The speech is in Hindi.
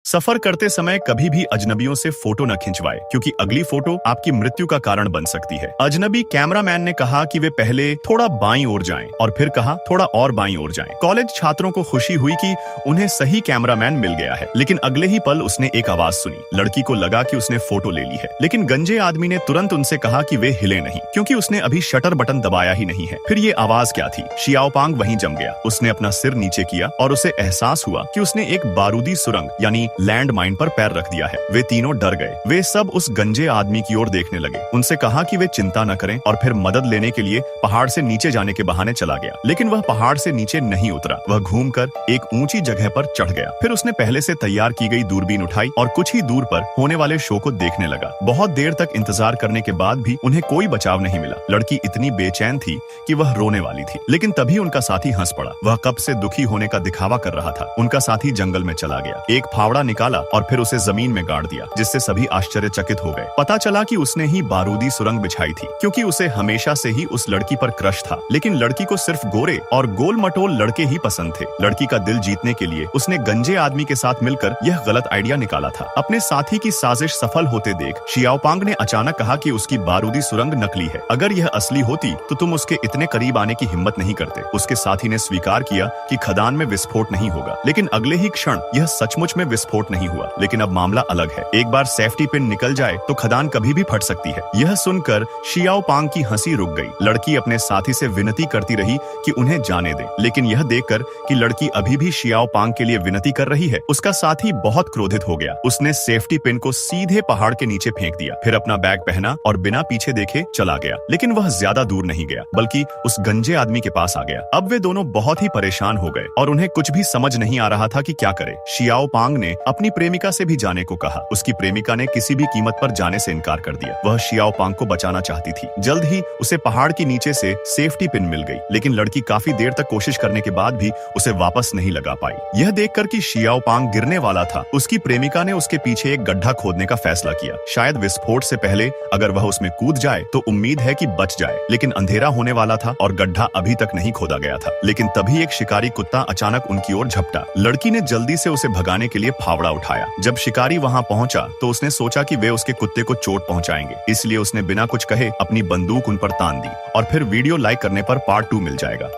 सफर करते समय कभी भी अजनबियों से फोटो न खिंचवाए क्योंकि अगली फोटो आपकी मृत्यु का कारण बन सकती है। अजनबी कैमरामैन ने कहा कि वे पहले थोड़ा बाईं ओर जाएं और फिर कहा थोड़ा और बाईं ओर जाएं। कॉलेज छात्रों को खुशी हुई कि उन्हें सही कैमरामैन मिल गया है, लेकिन अगले ही पल उसने एक आवाज सुनी। लड़की को लगा कि उसने फोटो ले ली है, लेकिन गंजे आदमी ने तुरंत उनसे कहा कि वे हिले नहीं क्योंकि उसने अभी शटर बटन दबाया ही नहीं है। फिर ये आवाज क्या थी? शियाओपांग वहीं जम गया। उसने अपना सिर नीचे किया और उसे एहसास हुआ कि उसने एक बारूदी सुरंग यानी लैंड माइन पर पैर रख दिया है। वे तीनों डर गए। वे सब उस गंजे आदमी की ओर देखने लगे। उनसे कहा कि वे चिंता न करें और फिर मदद लेने के लिए पहाड़ से नीचे जाने के बहाने चला गया। लेकिन वह पहाड़ से नीचे नहीं उतरा। वह घूमकर एक ऊंची जगह पर चढ़ गया। फिर उसने पहले से तैयार की गई दूरबीन उठाई और कुछ ही दूर पर होने वाले शो को देखने लगा। बहुत देर तक इंतजार करने के बाद भी उन्हें कोई बचाव नहीं मिला। लड़की इतनी बेचैन थी कि वह रोने वाली थी, लेकिन तभी उनका साथी हंस पड़ा। वह कब से दुखी होने का दिखावा कर रहा था। उनका साथी जंगल में चला गया, एक फावड़ा निकाला और फिर उसे जमीन में गाड़ दिया, जिससे सभी आश्चर्यचकित हो गए। पता चला कि उसने ही बारूदी सुरंग बिछाई थी, क्योंकि उसे हमेशा से ही उस लड़की पर क्रश था। लेकिन लड़की को सिर्फ गोरे और गोल मटोल लड़के ही पसंद थे। लड़की का दिल जीतने के लिए उसने गंजे आदमी के साथ मिलकर यह गलत आइडिया निकाला था। अपने साथी की साजिश सफल होते देख शियाओपांग ने अचानक कहा कि उसकी बारूदी सुरंग नकली है। अगर यह असली होती तो तुम उसके इतने करीब आने की हिम्मत नहीं करते। उसके साथी ने स्वीकार किया कि खदान में विस्फोट नहीं होगा, लेकिन अगले ही क्षण यह सचमुच में विस्फोट नहीं हुआ। लेकिन अब मामला अलग है। एक बार सेफ्टी पिन निकल जाए तो खदान कभी भी फट सकती है। यह सुनकर शियाओपांग की हंसी रुक गई। लड़की अपने साथी से विनती करती रही कि उन्हें जाने दे, लेकिन यह देखकर कि लड़की अभी भी शियाओपांग के लिए विनती कर रही है, उसका साथी बहुत क्रोधित हो गया। उसने सेफ्टी पिन को सीधे पहाड़ के नीचे फेंक दिया, फिर अपना बैग पहना और बिना पीछे देखे चला गया। लेकिन वह ज्यादा दूर नहीं गया, बल्कि उस गंजे आदमी के पास आ गया। अब वे दोनों बहुत ही परेशान हो गए और उन्हें कुछ भी समझ नहीं आ रहा था कि क्या करे। शियाओपांग ने अपनी प्रेमिका से भी जाने को कहा। उसकी प्रेमिका ने किसी भी कीमत पर जाने से इनकार कर दिया। वह शियाओपांग को बचाना चाहती थी। जल्द ही उसे पहाड़ के नीचे से सेफ्टी पिन मिल गई, लेकिन लड़की काफी देर तक कोशिश करने के बाद भी उसे वापस नहीं लगा पाई। यह देखकर कि शियाओपांग गिरने वाला था, उसकी प्रेमिका ने उसके पीछे एक गड्ढा खोदने का फैसला किया। शायद विस्फोट से पहले अगर वह उसमें कूद जाए तो उम्मीद है कि बच जाए, लेकिन अंधेरा होने वाला था और गड्ढा अभी तक नहीं खोदा गया था। लेकिन तभी एक शिकारी कुत्ता अचानक उनकी ओर झपटा। लड़की ने जल्दी से उसे भगाने के लिए फावड़ा उठाया। जब शिकारी वहां पहुंचा तो उसने सोचा कि वे उसके कुत्ते को चोट पहुंचाएंगे, इसलिए उसने बिना कुछ कहे अपनी बंदूक उन पर तान दी। और फिर वीडियो लाइक करने पर पार्ट 2 मिल जाएगा।